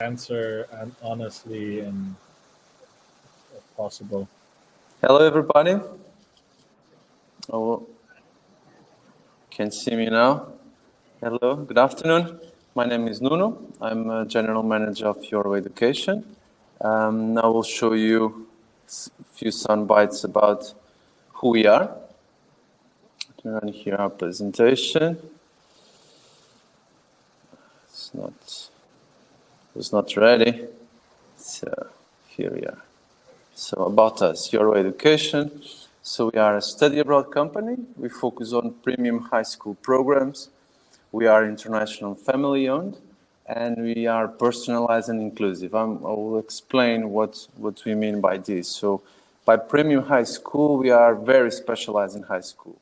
answer and honestly and if possible. Hello, everybody. Oh, can see me now? Hello, good afternoon. My name is Nuno. I'm a General Manager of EUA Education. I will show you a few sound bites about who we are. Let me run here our presentation. It's not ready. So here we are. So about us, EUA Education. So we are a study abroad company. We focus on premium high school programs. We are international family owned, and we are personalized and inclusive. I will explain what we mean by this. So by premium high school, we are very specialized in high school.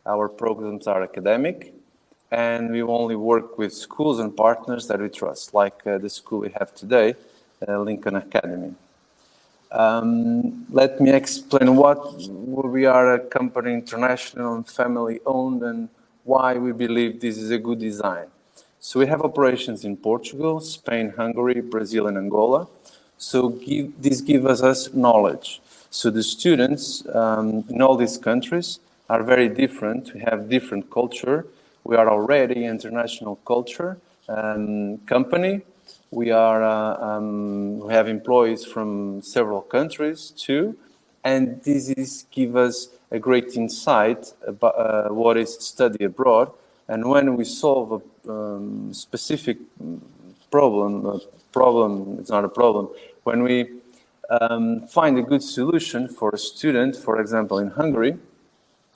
Our programs are academic, and we only work with schools and partners that we trust, like the school we have today, Lincoln Academy. Let me explain what we are, a company international and family owned, and why we believe this is a good design. So we have operations in Portugal, Spain, Hungary, Brazil, and Angola. So this gives us knowledge. So the students in all these countries are very different. We have different culture. We are already an international culture company. We have employees from several countries too, and this gives us a great insight about what is study abroad. And when we solve a specific problem, it's not a problem. When we find a good solution for a student, for example, in Hungary,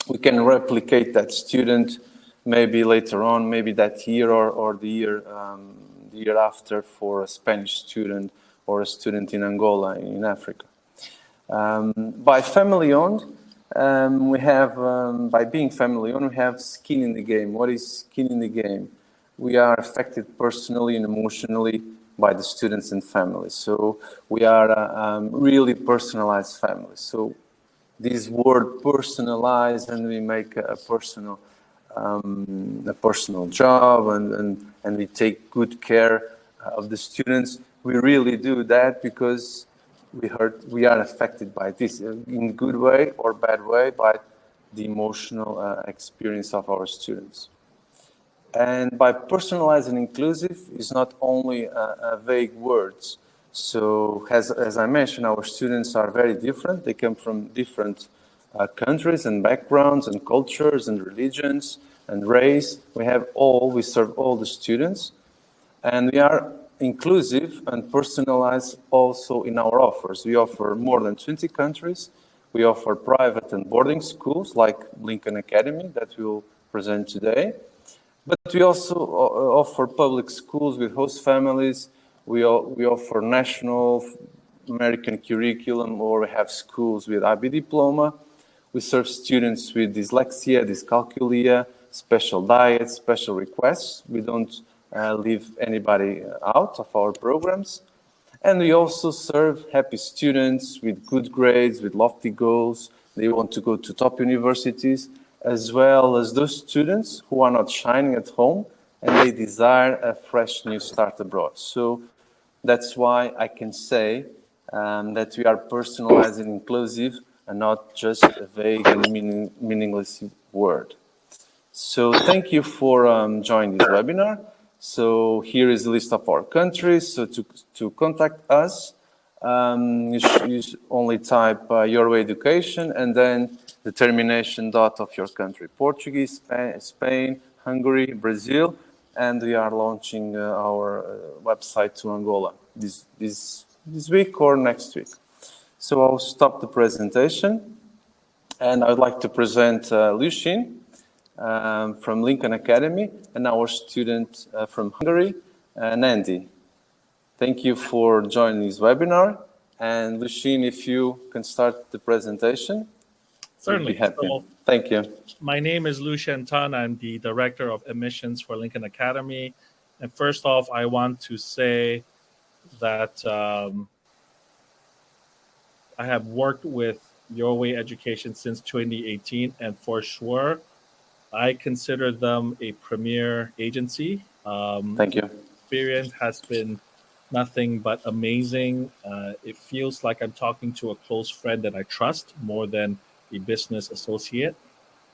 we can replicate that student maybe later on, maybe that year or the year after for a Spanish student or a student in Angola, in Africa. By family owned, by being family owned, we have skin in the game. What is skin in the game? We are affected personally and emotionally by the students and families. So we are a really personalized family. So this word personalized, and we make a personal job, and we take good care of the students. We really do that because we are affected by this in good way or bad way by the emotional experience of our students. And by personalized and inclusive is not only a vague words. So as I mentioned, our students are very different. They come from different countries and backgrounds and cultures and religions and race. We serve all the students, and we are inclusive and personalized also in our offers. We offer more than 20 countries. We offer private and boarding schools like Lincoln Academy that we will present today. But we also offer public schools with host families. We offer national American curriculum, or we have schools with IB diploma. We serve students with dyslexia, dyscalculia, special diets, special requests. We don't leave anybody out of our programs. And we also serve happy students with good grades, with lofty goals. They want to go to top universities, as well as those students who are not shining at home and they desire a fresh new start abroad. So that's why I can say that we are personalized and inclusive and not just a vague and meaningless word. So thank you for joining this webinar. So here is a list of our countries. So to contact us, you only type EUA Education and then the termination dot of your country: Portuguese, Spain, Hungary, Brazil, and we are launching our website to Angola this week or next week. So I'll stop the presentation, and I would like to present Lucien from Lincoln Academy and our student from Hungary, Nandi. Thank you for joining this webinar. And Lucien, if you can start the presentation. Certainly. Be happy. So, thank you. My name is Lucien Tan. I'm the Director of Admissions for Lincoln Academy. And first off, I want to say that I have worked with EUA Education since 2018, and for sure, I consider them a premier agency. Thank you. Experience has been nothing but amazing. It feels like I'm talking to a close friend that I trust more than a business associate.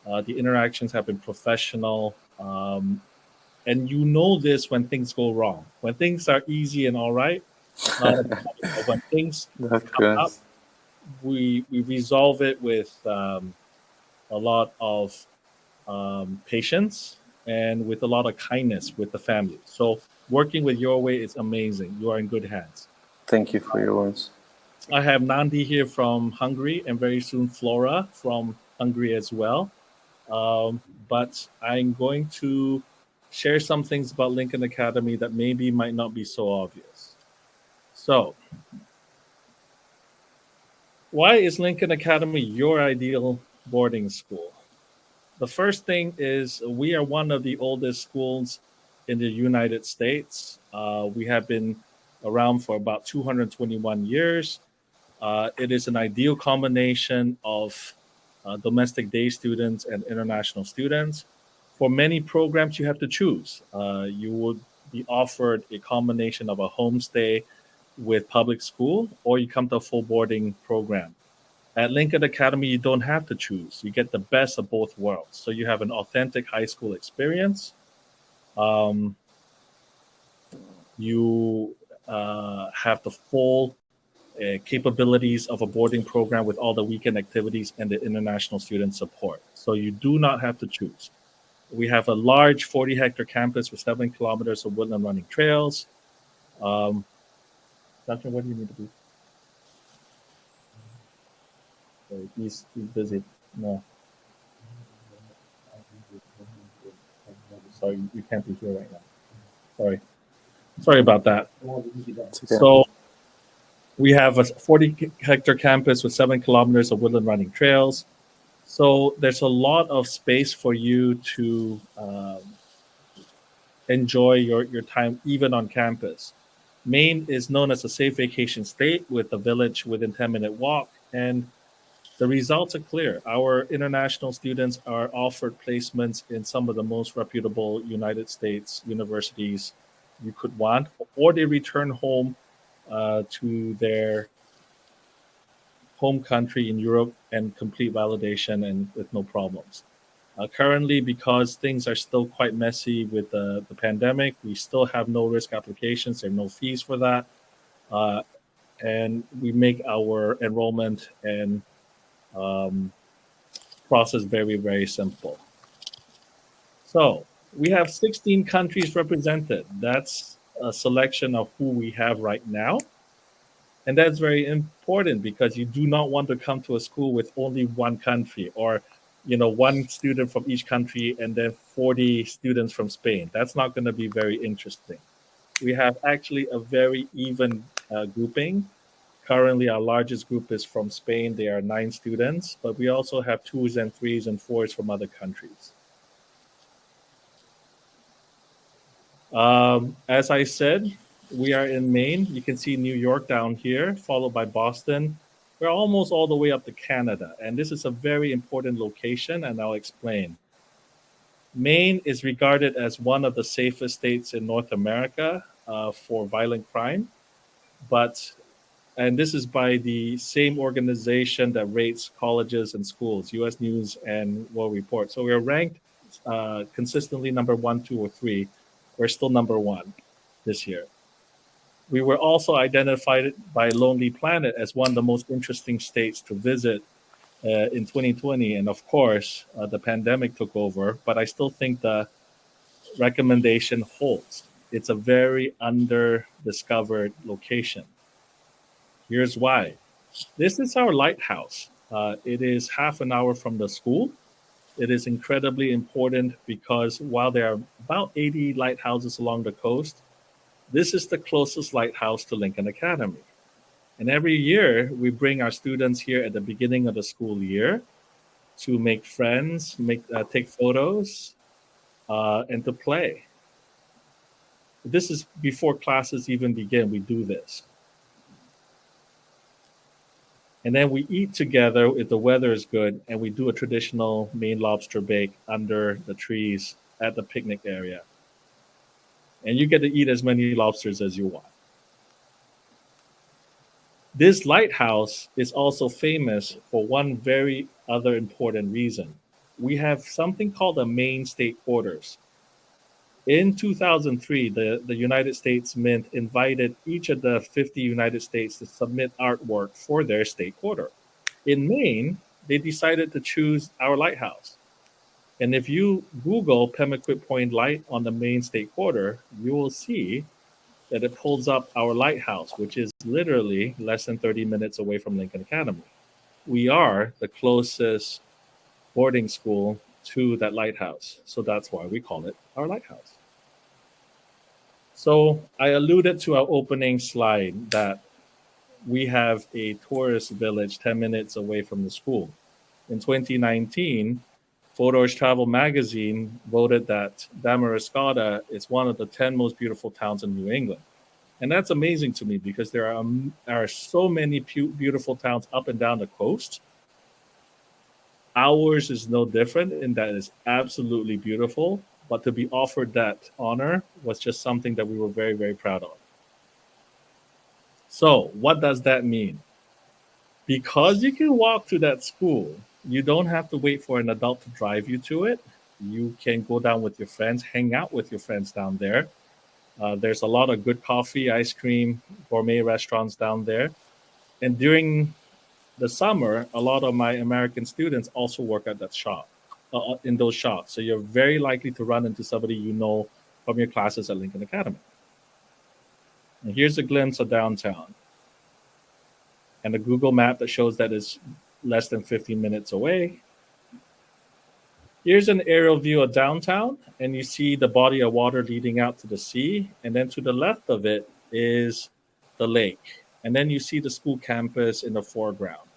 The interactions have been professional. And you know this when things go wrong. When things are easy and all right, not a problem. But when things Of come up, course. we resolve it with a lot of patience and with a lot of kindness with the family. So working with Your Way is amazing. You are in good hands. Thank you for your words. I have Nandi here from Hungary, and very soon Flora from Hungary as well. But I'm going to share some things about Lincoln Academy that maybe might not be so obvious. So, why is Lincoln Academy your ideal boarding school? The first thing is we are one of the oldest schools in the United States. We have been around for about 221 years. It is an ideal combination of domestic day students and international students. For many programs, you have to choose. You would be offered a combination of a homestay with public school, or you come to a full boarding program. At Lincoln Academy, you don't have to choose. You get the best of both worlds. So you have an authentic high school experience. You have the full capabilities of a boarding program with all the weekend activities and the international student support. So you do not have to choose. We have a large 40-hectare campus with 7 kilometers of woodland running trails. Doctor, what do you need to do? Sorry, he's busy. No. Sorry, you can't be here right now. Sorry about that. It's okay. So we have a 40-hectare campus with 7 kilometers of woodland running trails. So there's a lot of space for you to enjoy your time even on campus. Maine is known as a safe vacation state with a village within 10-minute walk, and the results are clear. Our international students are offered placements in some of the most reputable United States universities you could want, or they return home to their home country in Europe and complete validation and with no problems. Currently, because things are still quite messy with the pandemic, we still have no risk applications. There are no fees for that. And we make our enrollment and process very, very simple. So we have 16 countries represented. That's a selection of who we have right now. And that's very important because you do not want to come to a school with only one country or one student from each country and then 40 students from Spain. That's not going to be very interesting. We have actually a very even grouping. Currently, our largest group is from Spain. They are 9 students, but we also have 2s and 3s and 4s from other countries. As I said, we are in Maine. You can see New York down here, followed by Boston. We're almost all the way up to Canada, and this is a very important location, and I'll explain. Maine is regarded as one of the safest states in North America for violent crime, and this is by the same organization that rates colleges and schools, U.S. News and World Report. So we're ranked consistently number 1, 2, or 3. We're still number 1 this year. We were also identified by Lonely Planet as one of the most interesting states to visit in 2020. And of course, the pandemic took over, but I still think the recommendation holds. It's a very under-discovered location. Here's why. This is our lighthouse. It is half an hour from the school. It is incredibly important because while there are about 80 lighthouses along the coast, this is the closest lighthouse to Lincoln Academy. And every year, we bring our students here at the beginning of the school year to make friends, take photos, and to play. This is before classes even begin. We do this. And then we eat together if the weather is good, and we do a traditional Maine lobster bake under the trees at the picnic area. And you get to eat as many lobsters as you want. This lighthouse is also famous for one very other important reason. We have something called the Maine state quarters. In 2003, the United States Mint invited each of the 50 United States to submit artwork for their state quarter. In Maine, they decided to choose our lighthouse. And if you Google Pemaquid Point Light on the Maine state quarter, you will see that it pulls up our lighthouse, which is literally less than 30 minutes away from Lincoln Academy. We are the closest boarding school to that lighthouse. So that's why we call it our lighthouse. So I alluded to our opening slide that we have a tourist village 10 minutes away from the school. In 2019, Photos Travel magazine voted that Damariscotta is one of the 10 most beautiful towns in New England. And that's amazing to me because there are so many beautiful towns up and down the coast. Ours is no different in that it's absolutely beautiful, but to be offered that honor was just something that we were very, very proud of. So what does that mean? Because you can walk to that school, you don't have to wait for an adult to drive you to it. You can go down with your friends, hang out with your friends down there. There's a lot of good coffee, ice cream, gourmet restaurants down there. And during the summer, a lot of my American students also work at that shop, in those shops. So you're very likely to run into somebody you know from your classes at Lincoln Academy. And here's a glimpse of downtown. And a Google map that shows that it's less than 15 minutes away. Here's an aerial view of downtown, and you see the body of water leading out to the sea. And then to the left of it is the lake. And then you see the school campus in the foreground.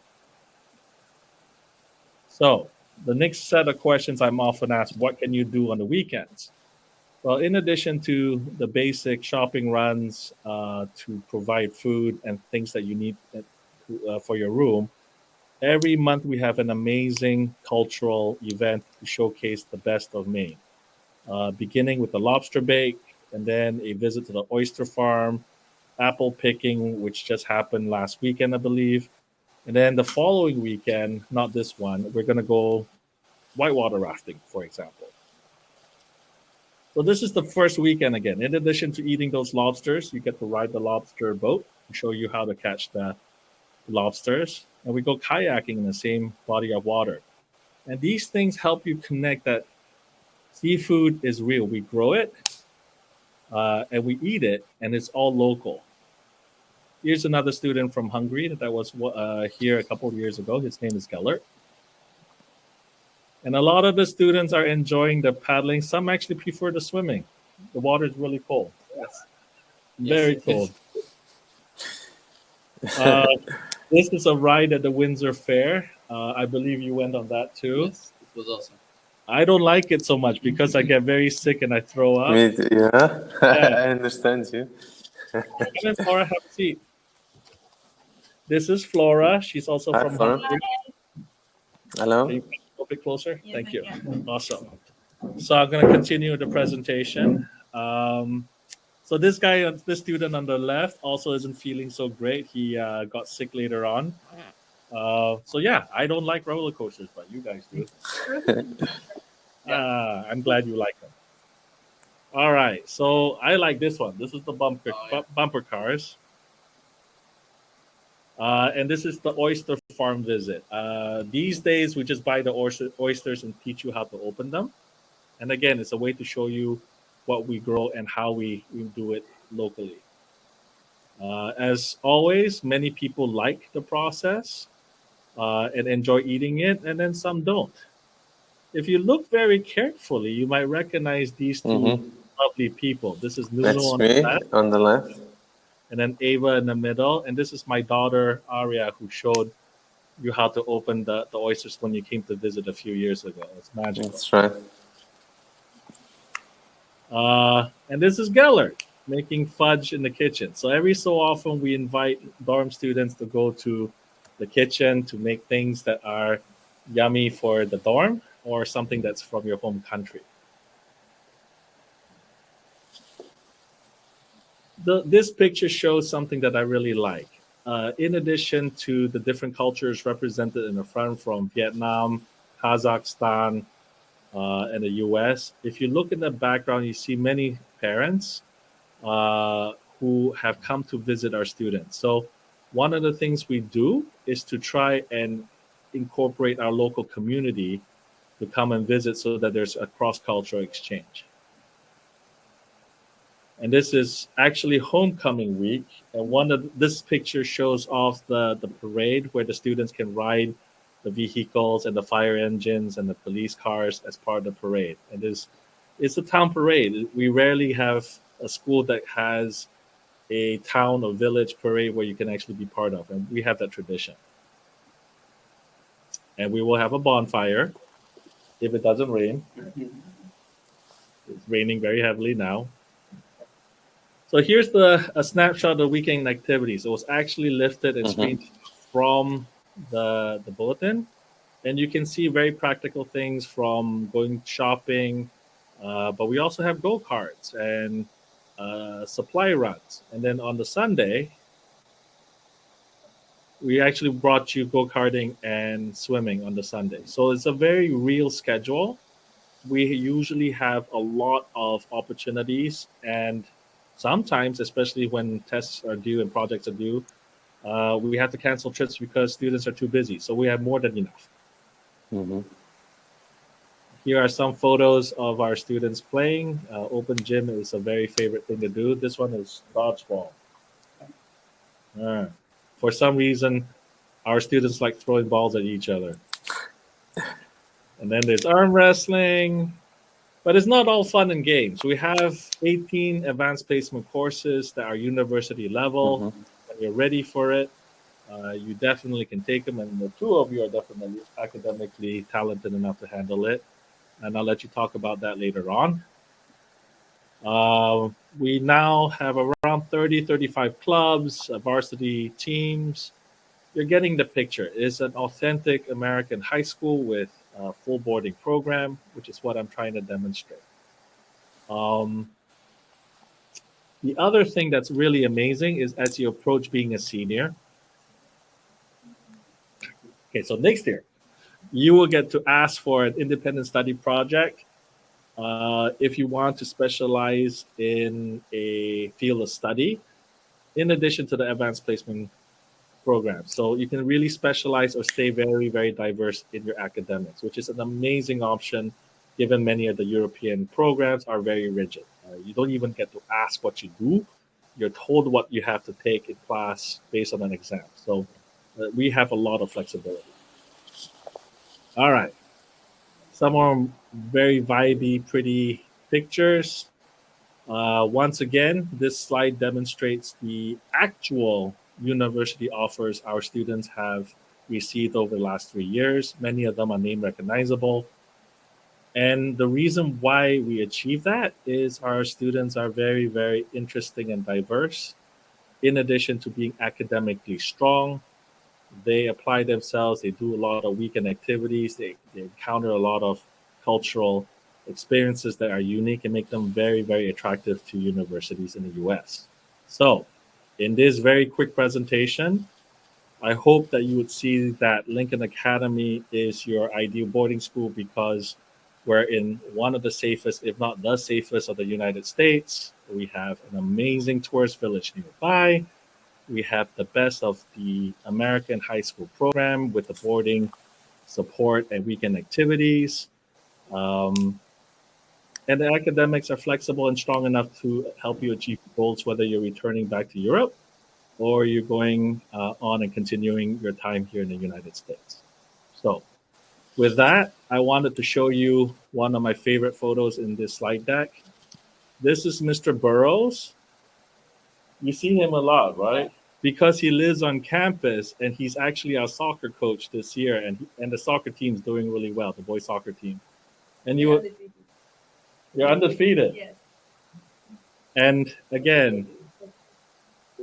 So the next set of questions I'm often asked, what can you do on the weekends? Well, in addition to the basic shopping runs to provide food and things that you need for your room, every month we have an amazing cultural event to showcase the best of Maine, beginning with the lobster bake, and then a visit to the oyster farm, apple picking, which just happened last weekend, I believe. And then the following weekend, not this one, we're going to go whitewater rafting, for example. So this is the first weekend again. In addition to eating those lobsters, you get to ride the lobster boat and show you how to catch the lobsters. And we go kayaking in the same body of water. And these things help you connect that seafood is real. We grow it and we eat it, and it's all local. Here's another student from Hungary that was here a couple of years ago. His name is Gellert. And a lot of the students are enjoying the paddling. Some actually prefer the swimming. The water is really cold. Yes. Very cold. This is a ride at the Windsor Fair. I believe you went on that too. Yes, it was awesome. I don't like it so much because I get very sick and I throw up. Me too, yeah. I understand you. Come in, Flora, have a seat. This is Flora. She's also Hi, from Flora. Hungary. Hello. Can you come a bit closer? Yes, Thank you. yeah. Awesome. So I'm going to continue the presentation. So this guy, this student on the left, also isn't feeling so great. He got sick later on. So yeah, I don't like roller coasters, but you guys do. I'm glad you like them. All right, so I like this one. This is the bumper cars. And this is the oyster farm visit. These days, we just buy the oysters and teach you how to open them. And again, it's a way to show you what we grow and how we do it locally. As always, many people like the process and enjoy eating it, and then some don't. If you look very carefully, you might recognize these two lovely people. This is Nuno That's on me the left, on the left. and then Ava in the middle. And this is my daughter, Aria, who showed you how to open the oysters when you came to visit a few years ago. It's magical. That's right. And this is Gellert making fudge in the kitchen. So every so often we invite dorm students to go to the kitchen to make things that are yummy for the dorm or something that's from your home country. This picture shows something that I really like. in addition to the different cultures represented in the front from Vietnam, Kazakhstan, and the US, if you look in the background, you see many parents who have come to visit our students. So one of the things we do is to try and incorporate our local community to come and visit so that there's a cross-cultural exchange. And this is actually homecoming week. And this picture shows off the parade where the students can ride the vehicles and the fire engines and the police cars as part of the parade. And it's a town parade. We rarely have a school that has a town or village parade where you can actually be part of. And we have that tradition. And we will have a bonfire if it doesn't rain. It's raining very heavily now. So here's a snapshot of the weekend activities. It was actually lifted and screened from the bulletin. And you can see very practical things from going shopping, but we also have go-karts and supply runs. And then on the Sunday, we actually brought you go-karting and swimming on the Sunday. So it's a very real schedule. We usually have a lot of opportunities, and sometimes, especially when tests are due and projects are due, we have to cancel trips because students are too busy. So we have more than enough. Here are some photos of our students playing. Open gym is a very favorite thing to do. This one is dodgeball. For some reason, our students like throwing balls at each other. And then there's arm wrestling. But it's not all fun and games. We have 18 advanced placement courses that are university level. When you're ready for it, you definitely can take them. And the two of you are definitely academically talented enough to handle it. And I'll let you talk about that later on. We now have around 30, 35 clubs, varsity teams. You're getting the picture. It's an authentic American high school with a full boarding program, which is what I'm trying to demonstrate. The other thing that's really amazing is as you approach being a senior. Okay, so next year, you will get to ask for an independent study project if you want to specialize in a field of study, in addition to the advanced placement program. So you can really specialize or stay very, very diverse in your academics, which is an amazing option given many of the European programs are very rigid. You don't even get to ask what you do. You're told what you have to take in class based on an exam. So we have a lot of flexibility. All right. Some more very vibey, pretty pictures. Once again, this slide demonstrates the actual university offers our students have received over the last 3 years. Many of them are name recognizable. And the reason why we achieve that is our students are very, very interesting and diverse. In addition to being academically strong, they apply themselves, they do a lot of weekend activities, they encounter a lot of cultural experiences that are unique and make them very, very attractive to universities in the US. So in this very quick presentation, I hope that you would see that Lincoln Academy is your ideal boarding school because we're in one of the safest, if not the safest, of the United States. We have an amazing tourist village nearby. We have the best of the American high school program with the boarding support and weekend activities. And the academics are flexible and strong enough to help you achieve goals, whether you're returning back to Europe or you're going on and continuing your time here in the United States. So with that, I wanted to show you one of my favorite photos in this slide deck. This is Mr. Burrows. You see him a lot, right? Because he lives on campus and he's actually our soccer coach this year, and the soccer team's doing really well, the boys soccer team. And you're undefeated. Yes. And again,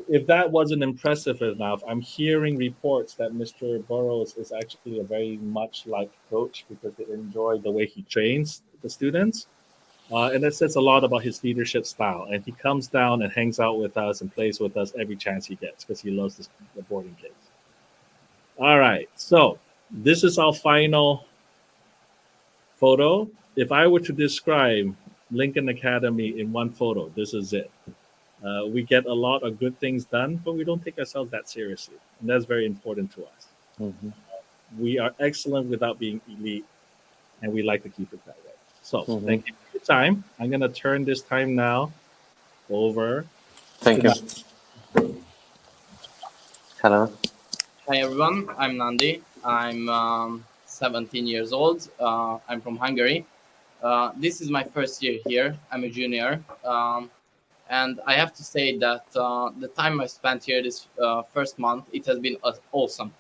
if that wasn't impressive enough, I'm hearing reports that Mr. Burrows is actually a very much liked coach because they enjoy the way he trains the students. And that says a lot about his leadership style. And he comes down and hangs out with us and plays with us every chance he gets because he loves the boarding games. All right, so this is our final photo. If I were to describe Lincoln Academy in one photo, this is it. We get a lot of good things done, but we don't take ourselves that seriously. And that's very important to us. Mm-hmm. We are excellent without being elite, and we like to keep it that way. So thank you for your time. I'm going to turn this time now over. Thank you. Hello. Hi everyone, I'm Nandi. I'm 17 years old. I'm from Hungary. This is my first year here. I'm a junior. And I have to say that the time I spent here this first month, it has been awesome.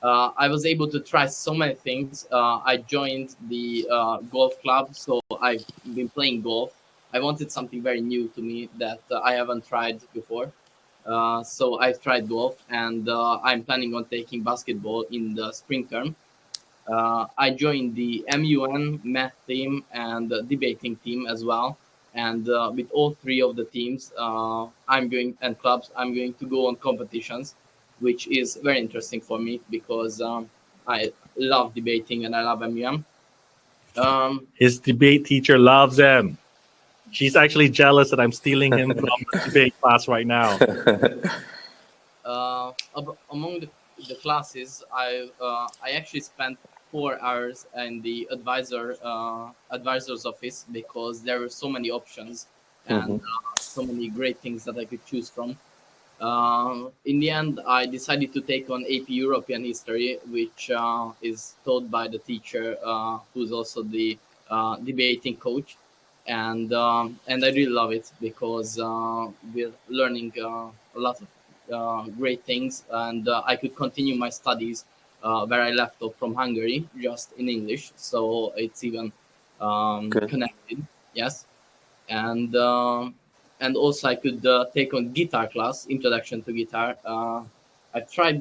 I was able to try so many things. I joined the golf club, so I've been playing golf. I wanted something very new to me that I haven't tried before. So I've tried golf, and I'm planning on taking basketball in the spring term. I joined the MUN math team and the debating team as well. And with all three of the teams, and clubs, I'm going to go on competitions, which is very interesting for me because I love debating and I love MUN. His debate teacher loves him. She's actually jealous that I'm stealing him from the debate class right now. Among the classes, I actually spent 4 hours in the advisor's office because there were so many options and so many great things that I could choose from. In the end, I decided to take on AP European History, which is taught by the teacher who's also the debating coach. And I really love it because we're learning a lot of great things, and I could continue my studies where I left off from Hungary, just in English. So it's even connected. Yes, and also I could take on guitar class, introduction to guitar. I tried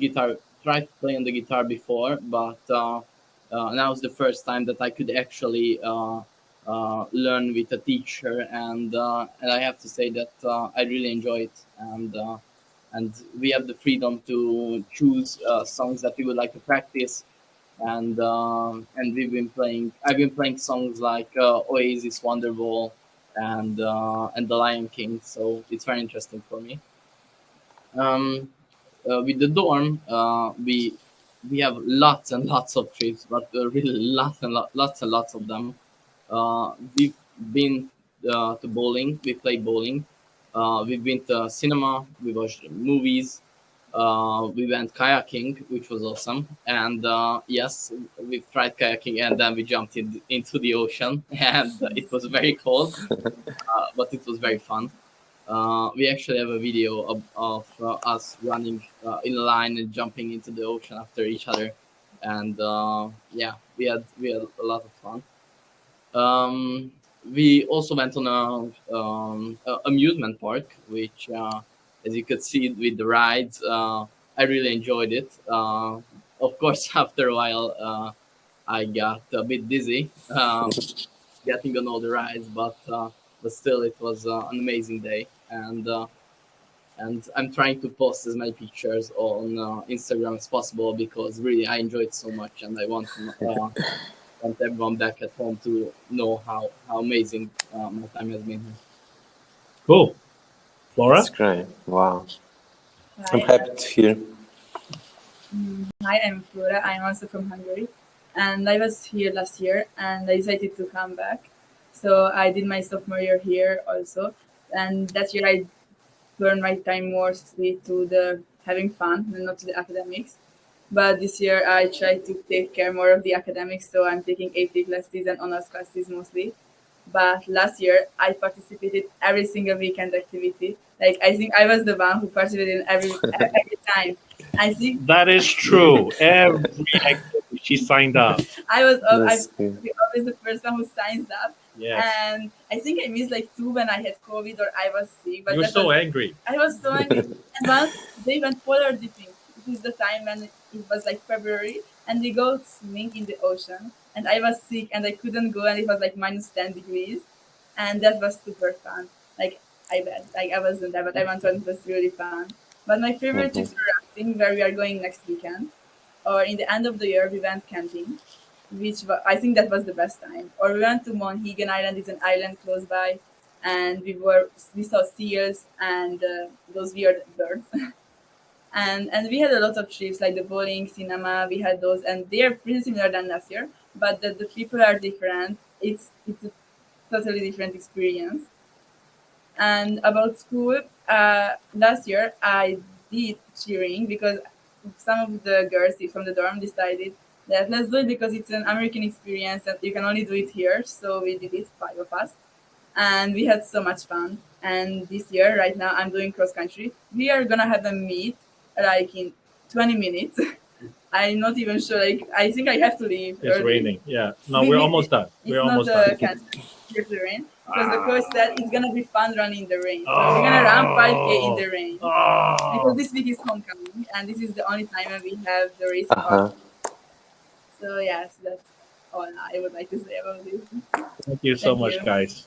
playing the guitar before, but now is the first time that I could actually learn with a teacher, and I have to say that I really enjoy it, and we have the freedom to choose songs that we would like to practice, and I've been playing songs like Oasis, Wonderwall, and The Lion King, so it's very interesting for me. With the dorm, we have lots and lots of trips, but really lots and lots of them. We've been to bowling. We played bowling. We've been to cinema. We watched movies. We went kayaking, which was awesome. And yes, we tried kayaking, and then we jumped into the ocean, and it was very cold, but it was very fun. We actually have a video of us running in a line and jumping into the ocean after each other, and yeah, we had a lot of fun. We also went on a amusement park, which, as you could see with the rides, I really enjoyed it. Of course, after a while, I got a bit dizzy getting on all the rides, but still, it was an amazing day, and I'm trying to post as many pictures on Instagram as possible because really I enjoyed so much, and I want everyone back at home to know how amazing my time has been here. Cool. Flora? That's great. Wow. I'm Hi, happy to hear. hi, I'm Flora. I'm also from Hungary, and I was here last year, and I decided to come back. So I did my sophomore year here also, and that year I turned my time mostly to the having fun and not to the academics. But this year I tried to take care more of the academics, so I'm taking AP classes and honors classes mostly. But last year I participated every single weekend activity. Like I think I was the one who participated in every time. I think That is true. Every activity she signed up. I was That's I good. always the first one who signs up. Yes. And I think I missed like two when I had COVID or I was sick. But You were that so was, angry. I was so angry. And once they went polar dipping. It is the time when it was like February, and we go swimming in the ocean. And I was sick and I couldn't go, and it was like minus 10 degrees. and that was super fun. Like I bet, like I wasn't there, but I went on. It was really fun. But my favorite trips were rafting, where we are going next weekend, or in the end of the year we went camping, I think that was the best time. Or we went to Monhegan Island, it's an island close by, and we saw seals and those weird birds. And we had a lot of trips like the bowling, cinema. We had those, and they are pretty similar than last year, but the people are different. It's a totally different experience. And about school, last year I did cheering because some of the girls from the dorm decided that let's do it because it's an American experience and you can only do it here. So we did it, five of us, and we had so much fun. And this year, right now, I'm doing cross country. We are gonna have a meet like in 20 minutes. I'm not even sure. Like I think I have to leave It's early. raining. Yeah. No, we're almost done. We're It's not almost done. cancelled due to the rain because the coach said it's gonna be fun running in the rain. So we're gonna run 5K in the rain because this week is homecoming and this is the only time when we have the race on. So yes, that's all I would like to say about this. Thank you so much, guys.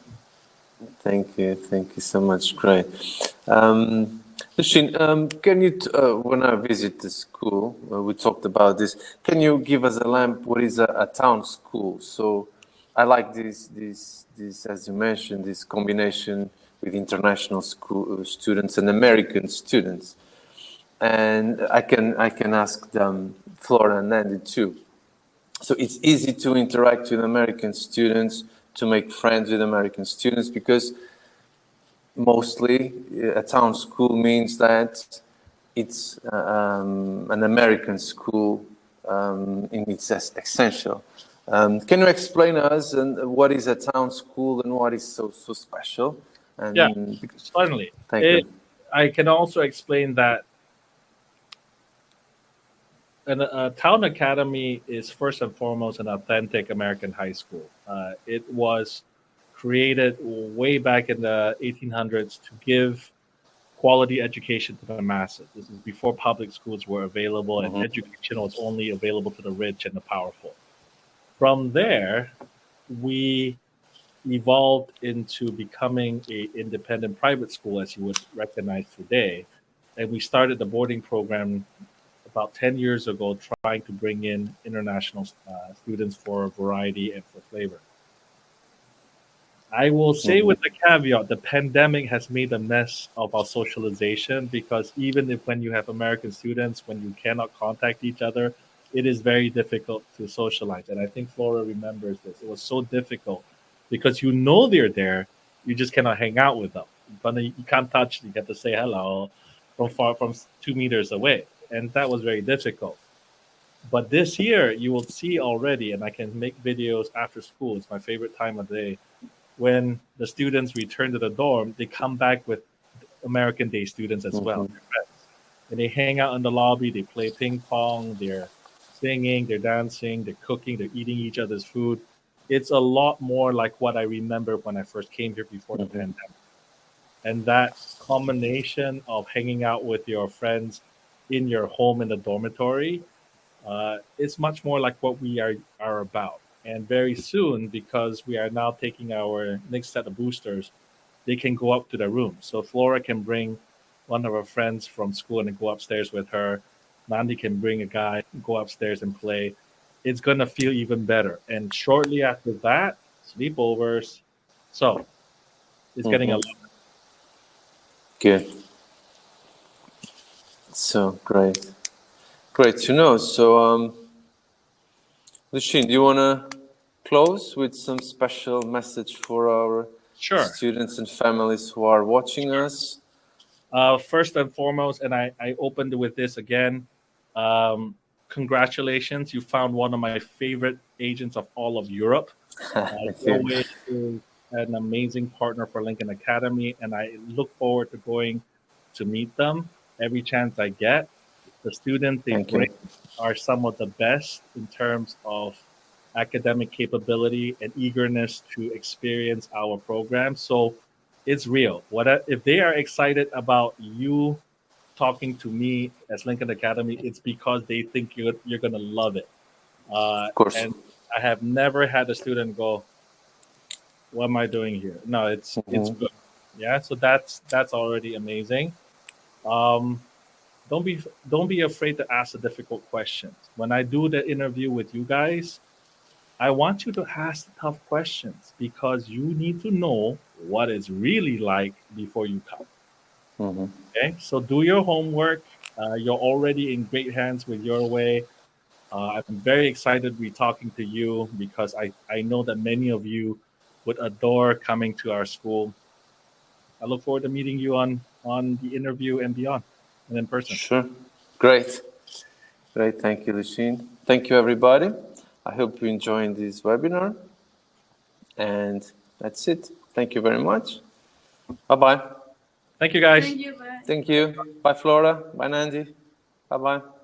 Thank you so much. Great. Lucien, can you, when I visit the school, we talked about this. Can you give us a lamp? What is a town school? So, I like this, as you mentioned, this combination with international school students and American students. And I can ask them, Flora and Andy too. So it's easy to interact with American students, to make friends with American students, because mostly a town school means that it's an American school in its essential. Can you explain us what is a town school and what is so special? And yeah, certainly. Thank you. I can also explain that a town academy is first and foremost an authentic American high school. It was created way back in the 1800s to give quality education to the masses. This is before public schools were available and education was only available to the rich and the powerful. From there, we evolved into becoming an independent private school, as you would recognize today. And we started the boarding program about 10 years ago, trying to bring in international students for variety and for flavor. I will say with the caveat, the pandemic has made a mess of our socialization, because even if when you have American students, when you cannot contact each other, it is very difficult to socialize. And I think Flora remembers this. It was so difficult because you know they're there, you just cannot hang out with them. But you can't touch, you get to say hello from 2 meters away. And that was very difficult. But this year, you will see already, and I can make videos after school. It's my favorite time of day. When the students return to the dorm, they come back with American Day students as well. And they hang out in the lobby, they play ping pong, they're singing, they're dancing, they're cooking, they're eating each other's food. It's a lot more like what I remember when I first came here before the pandemic. And that combination of hanging out with your friends in your home in the dormitory is much more like what we are about. And very soon, because we are now taking our next set of boosters, they can go up to their room. So Flora can bring one of her friends from school and go upstairs with her. Nandi can bring a guy, go upstairs and play. It's going to feel even better. And shortly after that, sleepovers. So it's getting a lot better. Good. So great. Great to know. So, Lucien, do you want to close with some special message for our students and families who are watching us? First and foremost, and I opened with this again, congratulations. You found one of my favorite agents of all of Europe. EUA is an amazing partner for Lincoln Academy, and I look forward to going to meet them every chance I get. The students they bring are some of the best in terms of academic capability and eagerness to experience our program. So it's real. If they are excited about you talking to me as Lincoln Academy, it's because they think you're going to love it. Of course. And I have never had a student go, what am I doing here? No, it's good. Yeah, so that's already amazing. Um, don't be afraid to ask the difficult questions. When I do the interview with you guys, I want you to ask the tough questions because you need to know what it's really like before you come. Okay, so do your homework. You're already in great hands with your way. I'm very excited to be talking to you because I know that many of you would adore coming to our school. I look forward to meeting you on the interview and beyond, and in person. Sure. Great. Thank you, Lucien. Thank you, everybody. I hope you enjoyed this webinar. And that's it. Thank you very much. Bye-bye. Thank you, guys. Thank you. Bye. Thank you. Bye, Flora. Bye, Nandi. Bye-bye.